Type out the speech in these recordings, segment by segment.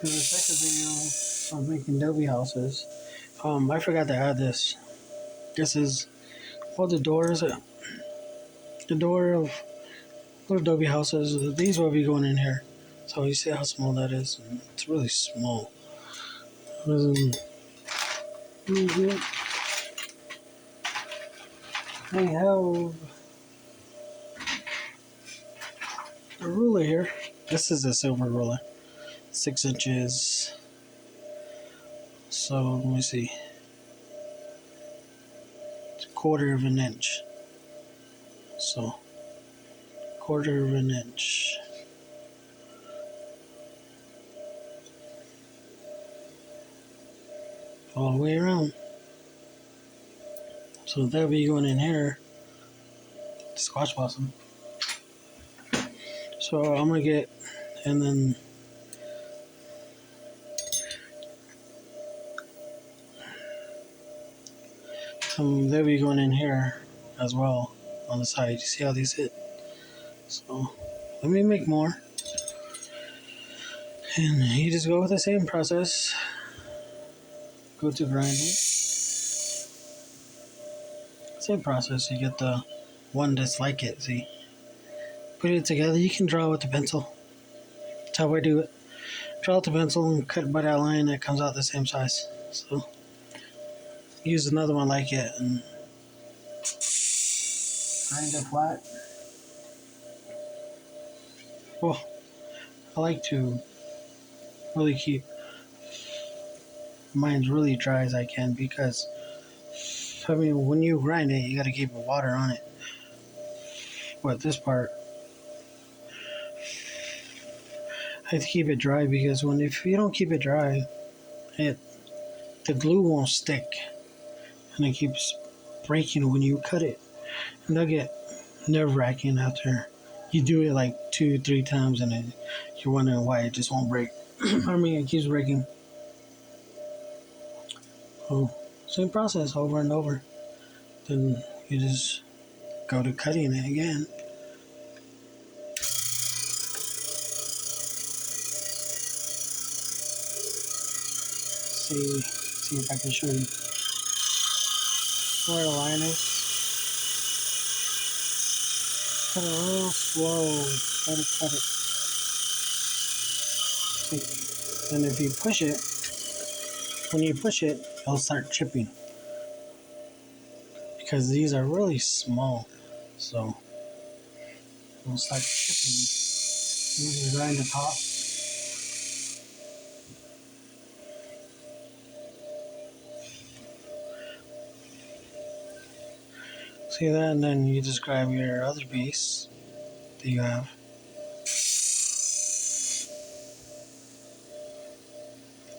In the second video, I was making dobie houses. I forgot to add this. This is all the doors. The door of little dobie houses. These will be going in here. So you see how small that is? It's really small. I have a ruler here. This is a silver ruler, 6 inches. So let me see. It's a quarter of an inch. So quarter of an inch. All the way around. So that'll be going in here. Squash blossom. So I'm gonna get, and then they'll be going in here as well on the side. You see how these hit? So let me make more. And you just go with the same process. Go to grinding. Same process. You get the one that's like it. See? Put it together. You can draw with the pencil. That's how I do it. Draw with the pencil and cut by that line that comes out the same size. So use another one like it and grind it flat. Well, I like to really keep mine really dry as I can because I mean when you grind it you gotta keep water on it. But this part I have to keep it dry because if you don't keep it dry, the glue won't stick and it keeps breaking when you cut it. And they'll get nerve-wracking after you do it like 2-3 times and you're wondering why it just won't break. I mean, it keeps breaking. Oh, same process over and over. Then you just go to cutting it again. See if I can show you where the line is. Cut it real slow. Try to cut it. See, and if you push it, when you push it, it'll start chipping because these are really small. So it'll start chipping. You just grind the top. See that, and then you just grab your other piece that you have.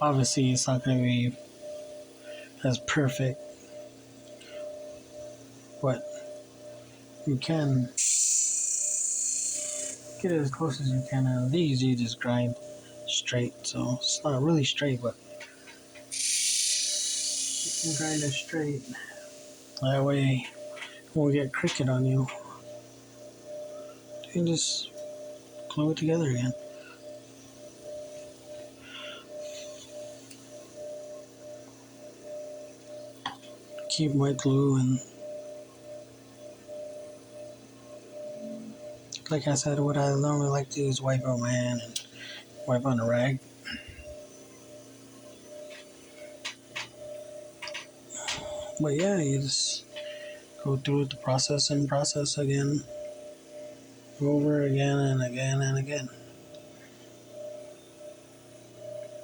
Obviously, it's not going to be as perfect, but you can get it as close as you can. And these you just grind straight, so it's not really straight, but you can grind it straight. That way, it won't get crooked on you. You can just glue it together again. Keep my glue, and like I said, what I normally like to do is wipe out my hand and wipe on a rag. But yeah, you just go through the process and process again, over again and again and again.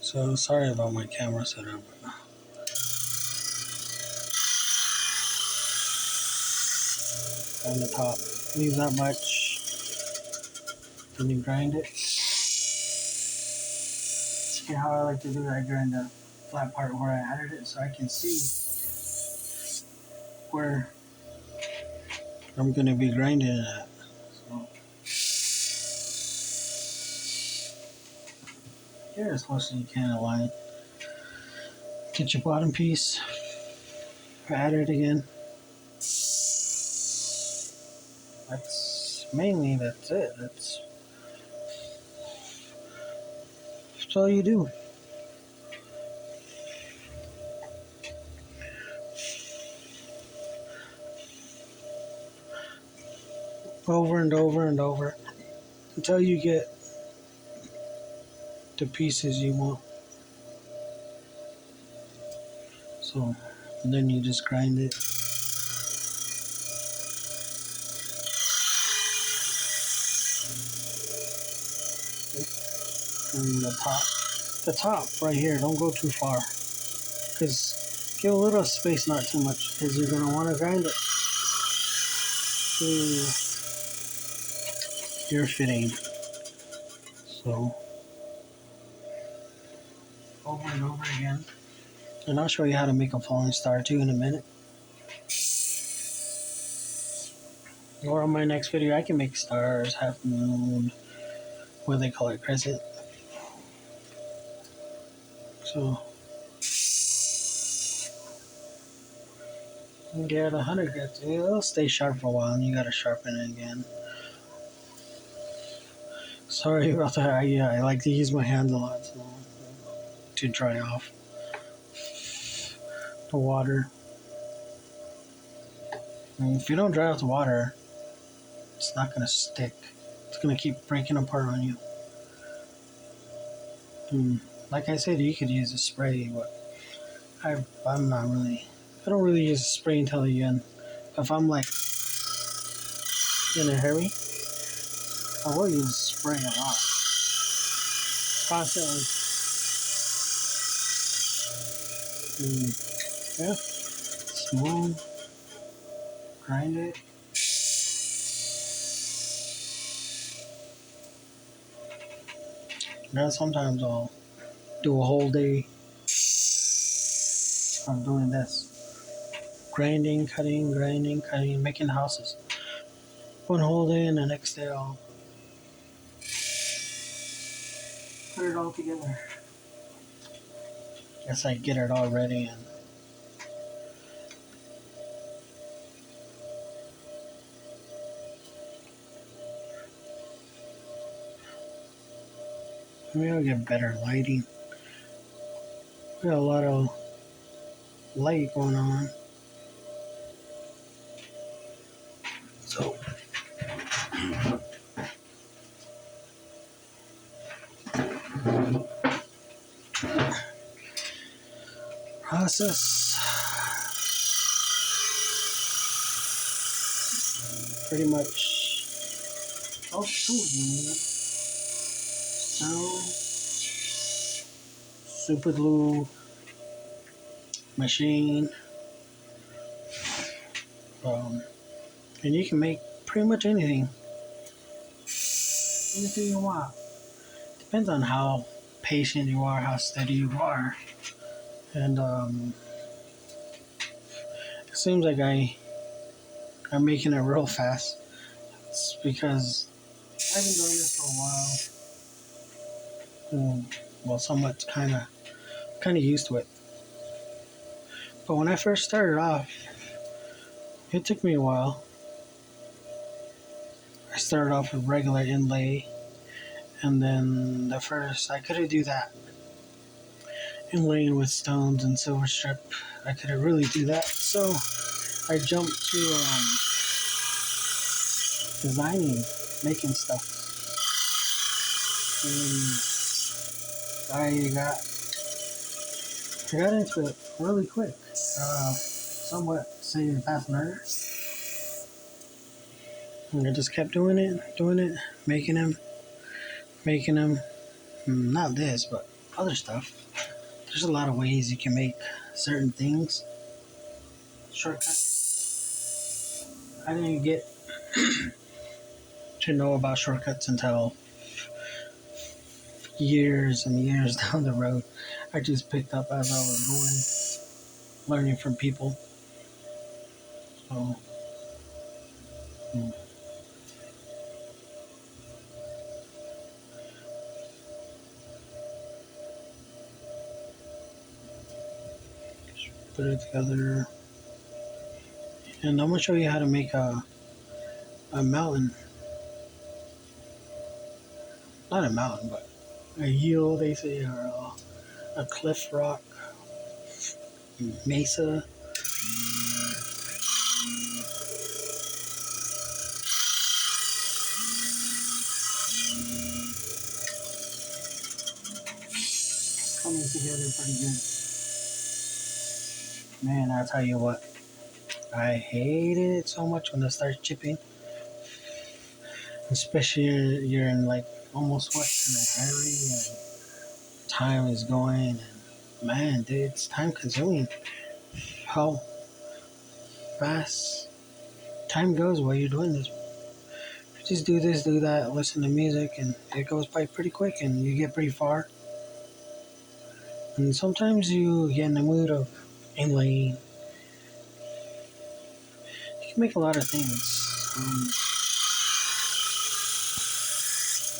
So sorry about my camera setup. On the top, leave that much, then you grind it. See how I like to do it? I grind the flat part where I added it so I can see where I'm going to be grinding it at. So get as close as you can to line. Get your bottom piece, add it again. That's it. That's all you do. over and over and over until you get the pieces you want. So, and then you just grind it. And the top right here, don't go too far, because give a little space, not too much, because you're gonna want to grind it to your fitting. So over and over again. And I'll show you how to make a falling star too in a minute. Or on my next video, I can make stars, half moon, what they call it, crescent. So you get 100 grits. It'll stay sharp for a while, and you gotta sharpen it again. Sorry about that. I like to use my hands a lot to dry off the water. And if you don't dry off the water, it's not gonna stick. It's gonna keep breaking apart on you. And like I said, you could use a spray, but I'm not really. I don't really use a spray until the end. If I'm like in a hurry, I will use spray a lot, constantly. And yeah, smooth, grind it. Then sometimes I'll do a whole day of doing this. Grinding, cutting, making houses. One whole day, and the next day I'll put it all together. Guess I get it all ready, and maybe I'll get better lighting. We got a lot of light going on. So process pretty much all tools you need. So super glue, machine, and you can make pretty much anything you want. Depends on how patient you are, how steady you are, and it seems like I'm making it real fast. It's because I've been doing this for a while. Well, somewhat kind of used to it. But when I first started off, it took me a while. I started off with regular inlay, and then the first I couldn't do that. Inlaying with stones and silver strip, I couldn't really do that. So I jumped to designing, making stuff, and I got into it really quick. Somewhat saying fast learner. And I just kept doing it, making them. Not this, but other stuff. There's a lot of ways you can make certain things. Shortcuts. I didn't get to know about shortcuts until years and years down the road. I just picked up as I was going, learning from people. So, put it together. And I'm going to show you how to make a mountain. Not a mountain, but a hill, they say, or a cliff rock, mesa. coming together pretty good. Man, I'll tell you what, I hated it so much when it starts chipping. Especially you're in like almost what in a hurry and time is going and man, dude, it's time consuming. How fast time goes while you're doing this. You just do this, do that, listen to music, and it goes by pretty quick, and you get pretty far. And sometimes you get in the mood of inlaying. You can make a lot of things.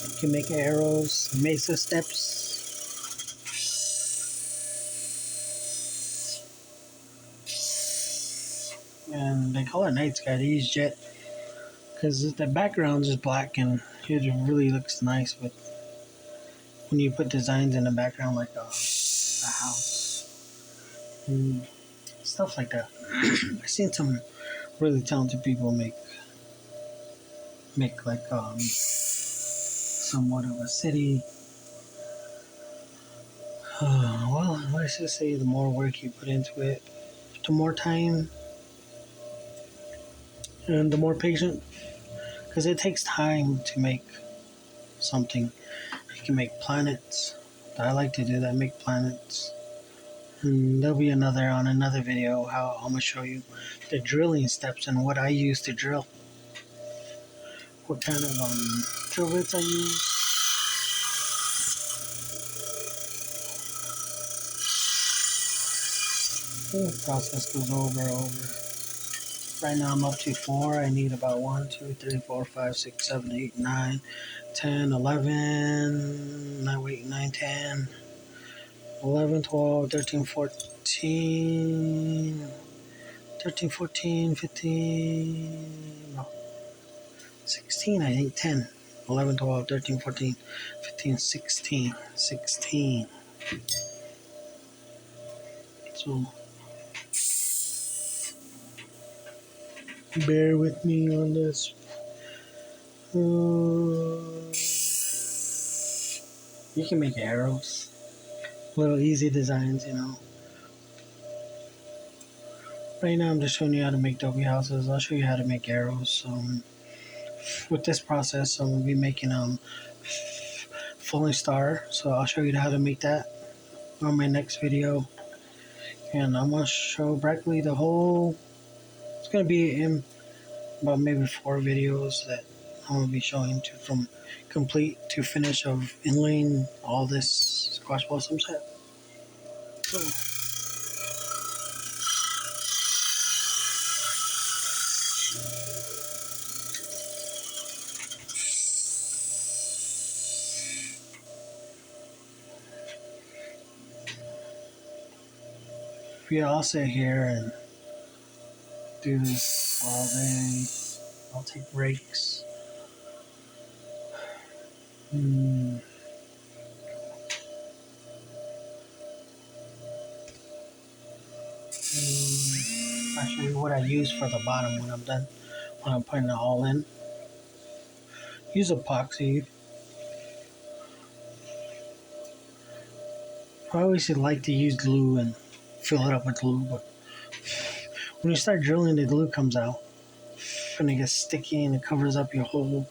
You can make arrows, mesa steps, and they call it night sky. They use jet because the background is black and it really looks nice. But when you put designs in the background, like a house and stuff like that, I've seen some really talented people make like somewhat of a city. Well, let's just say the more work you put into it, the more time and the more patient, because it takes time to make something. You can make planets. I like to do that, make planets. And there'll be another video how I'm gonna show you the drilling steps and what I use to drill. What kind of drill bits I use. The process goes over. Right now I'm up to 4. I need about 1, 2, 3, 4, 5, 6, 7, 8, 9, 10, 11, 9, wait, 9, 10, 11, 12, 13, 14, 13, 14, 15, no, 16, I think 10, 11, 12, 13, 14, 15, 16, 16. So bear with me on this. You can make arrows, little easy designs, you know. Right now I'm just showing you how to make dobie houses. I'll show you how to make arrows. With this process, I'm gonna be making falling star. So I'll show you how to make that on my next video, and I'm gonna show practically the whole. It's gonna be in about maybe 4 videos that I'm gonna be showing to from complete to finish of inlaying all this squash blossom set. So yeah, I'll sit here and do this all day. I'll take breaks. I'll show you what I use for the bottom when I'm done. When I'm putting it all in. Use epoxy. I always like to use glue and fill it up with glue, but when you start drilling, the glue comes out and it gets sticky and it covers up your holes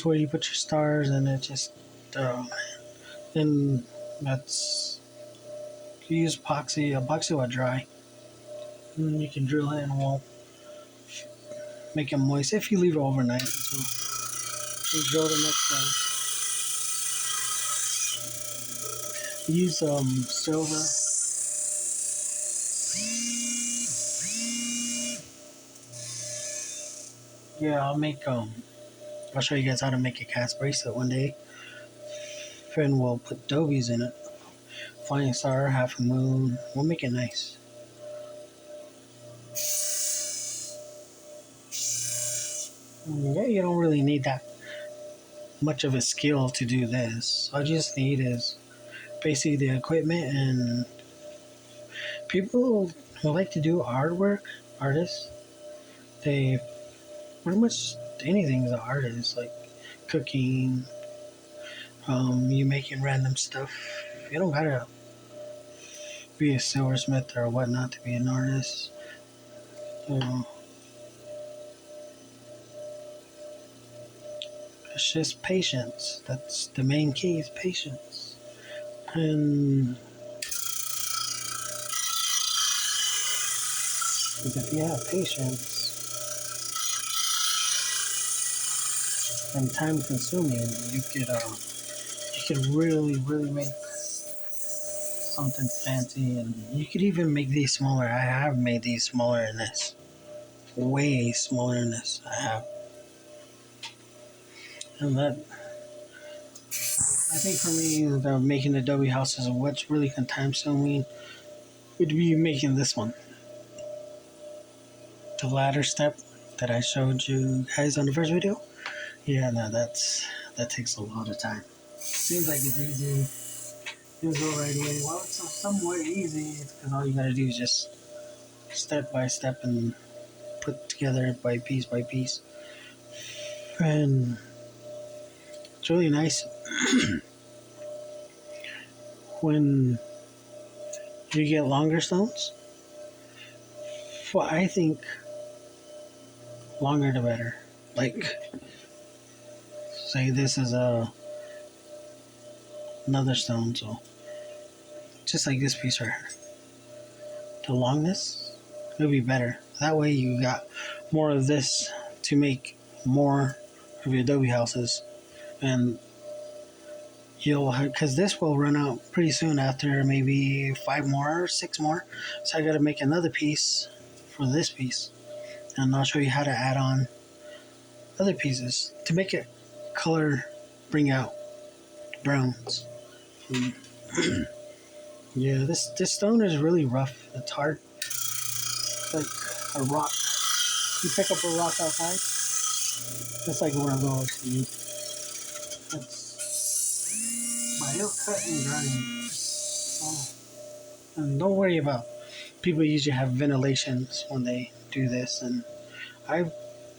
where you put your stars, and it just then that's you use epoxy. Epoxy will dry. And you can drill it and it won't make it moist if you leave it overnight. So you drill the next time. Use silver. Yeah, I'll show you guys how to make a cast bracelet one day. And we'll put dobies in it. Flying star, half a moon. We'll make it nice. Yeah, you don't really need that much of a skill to do this. All you just need is basically the equipment, and people who like to do artwork, artists, they pretty much anything is an artist, like cooking, you making random stuff. You don't gotta be a silversmith or whatnot to be an artist. You know, it's just patience. That's the main key is patience. And because if you have patience and time consuming, you could really make something fancy, and you could even make these smaller. I have made these smaller than this, way smaller than this. I have, and that I think for me, the making adobe houses, what's really time consuming would be making this one, the ladder step that I showed you guys on the first video. Yeah, no, that takes a lot of time. Seems like it's easy. You go right away. Well, it's somewhat easy. It's because all you gotta do is just step by step and put together by piece. And it's really nice when you get longer stones. Well, I think longer the better. Like, say this is another stone, so just like this piece right here. The longness it'll be better. That way you got more of this to make more of your adobe houses, and you'll because this will run out pretty soon after maybe 5 more or 6 more. So I got to make another piece for this piece, and I'll show you how to add on other pieces to make it color, bring out browns. Yeah, this stone is really rough. It's hard. It's like a rock. You pick up a rock outside, it's like one of those. But it'll cut and grind. Oh. And don't worry about people usually have ventilations when they do this, and I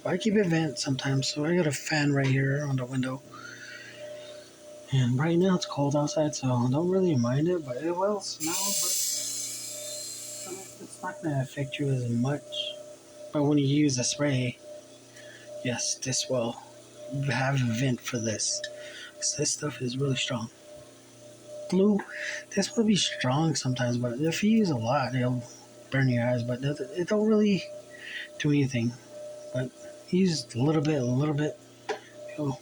I keep it vent sometimes, so I got a fan right here on the window. And right now it's cold outside, so I don't really mind it, but it will smell, but it's not gonna affect you as much. But when you use a spray, yes, this will have a vent for this. So this stuff is really strong. Glue, this will be strong sometimes, but if you use a lot, it'll burn your eyes. But it don't really do anything. But use a little bit, it'll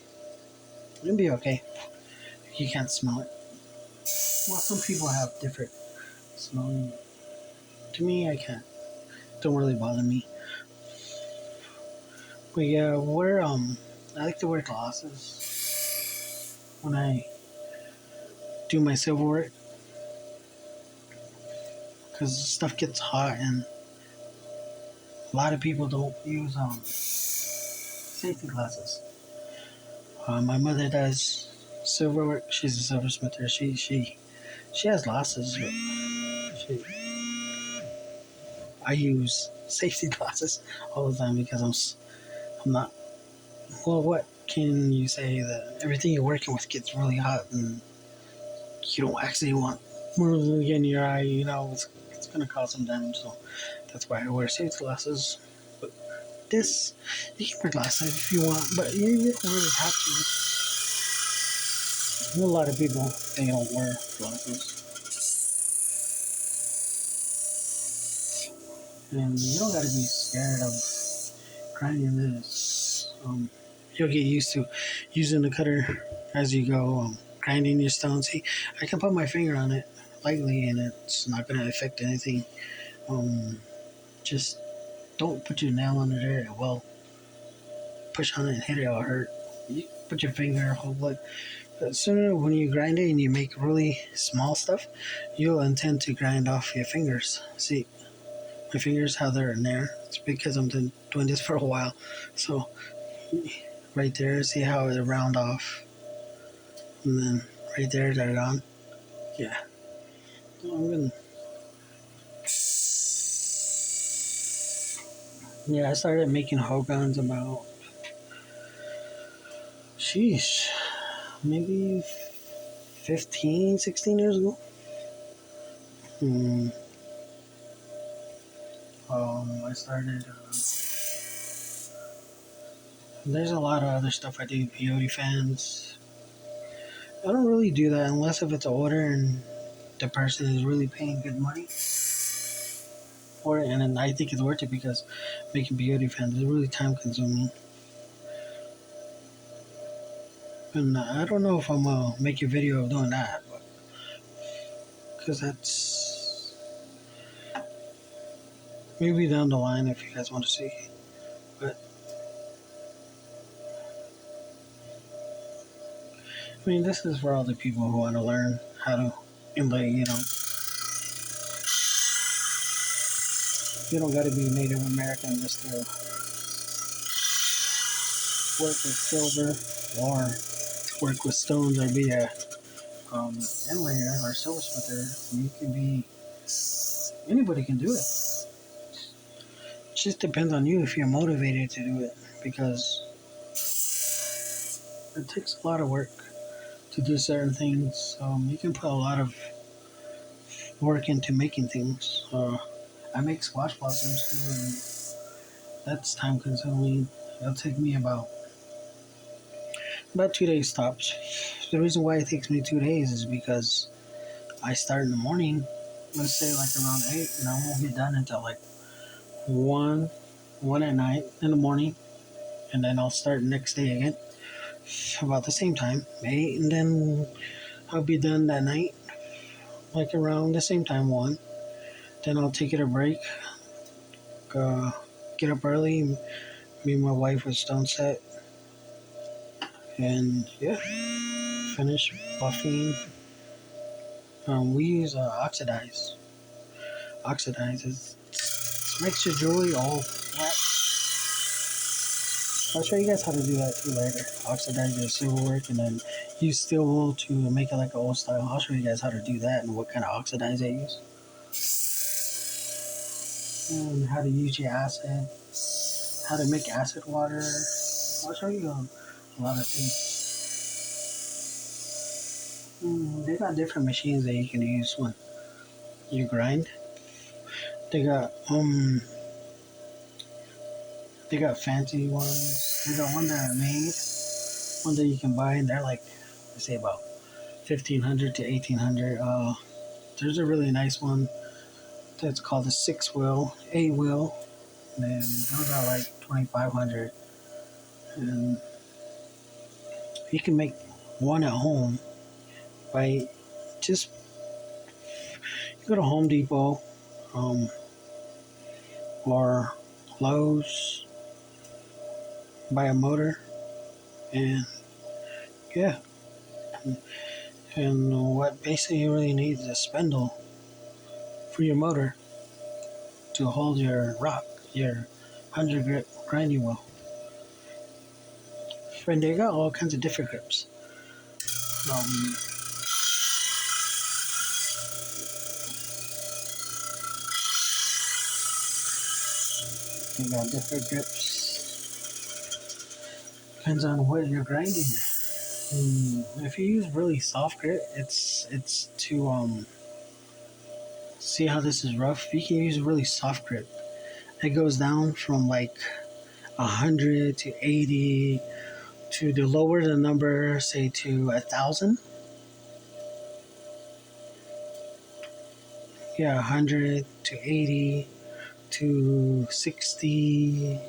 be okay. You can't smell it. Well, some people have different smelling. To me, I can't. Don't really bother me. But yeah, I like to wear glasses when I do my silver work because stuff gets hot, and a lot of people don't use safety glasses. My mother does silver work. She's a silversmither. She has glasses. But I use safety glasses all the time because I'm not. Well, what can you say that everything you're working with gets really hot, and you don't actually want more in your eye? You know, it's gonna cause some damage. So that's why I wear safety glasses. But this, you can wear glasses if you want, but you don't really have to. A lot of people, they don't wear glasses. And you don't gotta be scared of grinding this. You'll get used to using the cutter as you go, grinding your stone. See, I can put my finger on it lightly and it's not gonna affect anything. Just don't put your nail under there. It will push on it and hit it, it'll hurt. You put your finger, hold it. But sooner when you grind it and you make really small stuff, you'll intend to grind off your fingers. See, my fingers, how they're in there. It's because I'm doing this for a while. So right there, see how it round off, and then right there, they're gone. Yeah, I'm gonna. Yeah, I started making hoe guns about, sheesh, maybe 15, 16 years ago. Hmm. I started. There's a lot of other stuff I do. Peyote fans. I don't really do that unless if it's an order and the person is really paying good money for it, and then I think it's worth it because making peyote fans is really time consuming. And I don't know if I'm gonna make a video of doing that, because that's maybe down the line if you guys want to see. But I mean, this is for all the people who want to learn how to inlay. You don't got to be Native American just to work with silver or work with stones or be a inlayer or silversmither. You can be anybody can do it. It just depends on you if you're motivated to do it, because it takes a lot of work to do certain things. You can put a lot of work into making things. I make squash blossoms too, and that's time consuming. It'll take me about 2 days tops. The reason why it takes me 2 days is because I start in the morning, let's say like around 8, and I won't get done until like 1, 1 at night in the morning, and then I'll start the next day again about the same time, 8, and then I'll be done that night, like around the same time, 1. Then I'll take it a break, uh, get up early, me and my wife with stone set, and yeah, finish buffing. We use oxidize. Oxidize makes your jewelry all flat. I'll show you guys how to do that too later. Oxidize your silverwork and then use steel wool to make it like an old style. I'll show you guys how to do that and what kind of oxidize I use. And how to use your acid. How to make acid water. I'll show you a lot of things. They got different machines that you can use when you grind. They got fancy ones. They got one that I made, one that you can buy, and they're like, let's say about 1,500 to 1,800. There's a really nice one that's called a 6-wheel, 8-wheel, and those are like 2,500. And you can make one at home by just you go to Home Depot, or Lowe's, buy a motor, and yeah. And what basically you really need is a spindle for your motor to hold your rock, your 100 grip grinding wheel. And they got all kinds of different grips. Um, they got different grips. Depends on what you're grinding. If you use really soft grit, it's to see how this is rough. You can use really soft grit. It goes down from like 100 to 80 to the lower the number, say to 1,000. Yeah, 100 to 80 to 60.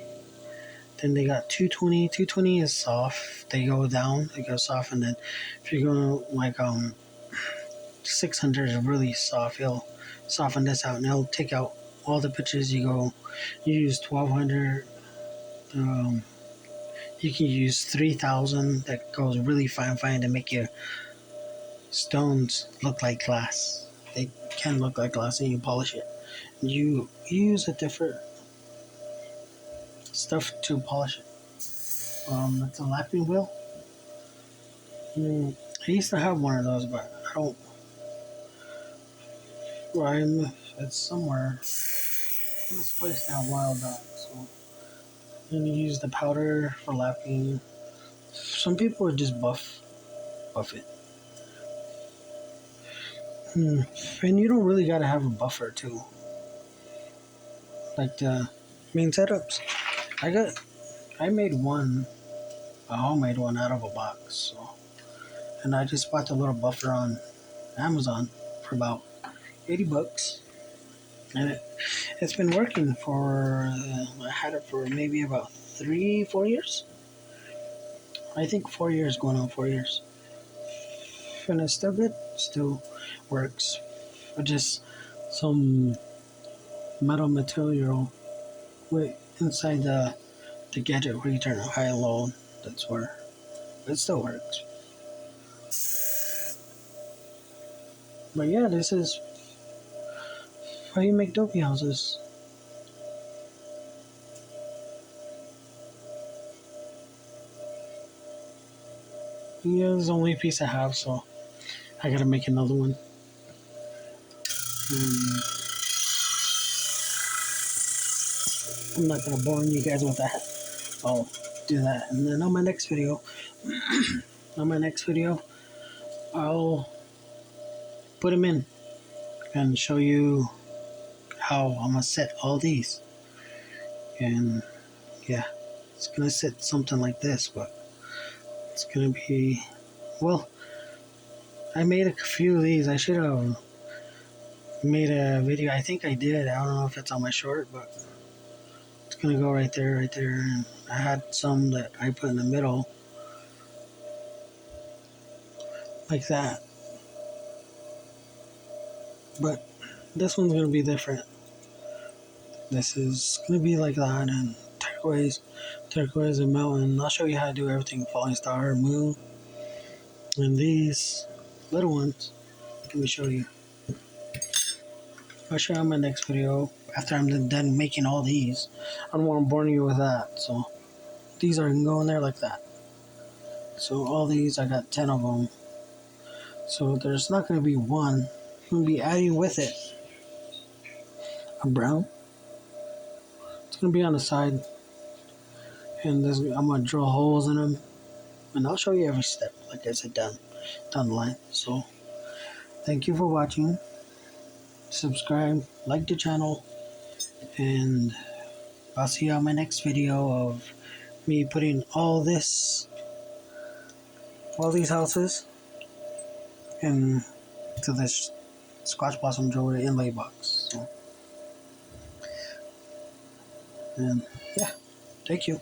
Then they got 220. 220 is soft. They go down. They go soft, and then if you're going like 600 is really soft. It'll soften this out, and it'll take out all the pictures. You use 1,200. You can use 3,000. That goes really fine to make your stones look like glass. They can look like glass, and you polish it. You use a different stuff to polish it. It's a lapping wheel. I used to have one of those, but I don't. Well, it's somewhere misplaced now a while back. So then you use the powder for lapping. Some people would just buff it. And you don't really gotta have a buffer too, like the main setups. I made one, a homemade one out of a box. So, and I just bought the little buffer on Amazon for about $80, and it's been working for. I had it for maybe about 3, 4 years. I think 4 years, going on 4 years, and it's still good. Still works. But just some metal material with inside the gadget where you turn it high and low. That's where it still works. But yeah, this is how you make dobie houses. Yeah, it's the only piece I have, so I gotta make another one. Um, I'm not gonna bore you guys with that. I'll do that, and then on my next video, I'll put them in and show you how I'm gonna set all these. And yeah, it's gonna sit something like this, but it's gonna be, well, I made a few of these. I should have made a video. I think I did. I don't know if it's on my short, but it's gonna go right there, right there. And I had some that I put in the middle, like that. But this one's gonna be different. This is gonna be like that, and turquoise and mountain. I'll show you how to do everything: falling star, moon, and these little ones. Let me show you. I'll show you in my next video after I'm done making all these. I don't want to bore you with that, so these are going there like that. So all these, I got 10 of them. So there's not going to be one. I'm going to be adding with it a brown. It's going to be on the side, and I'm going to drill holes in them, and I'll show you every step, like I said, down the line. So thank you for watching. Subscribe, like the channel, and I'll see you on my next video of me putting all these houses into this Scotch Blossom jewelry inlay box. So, and yeah, thank you.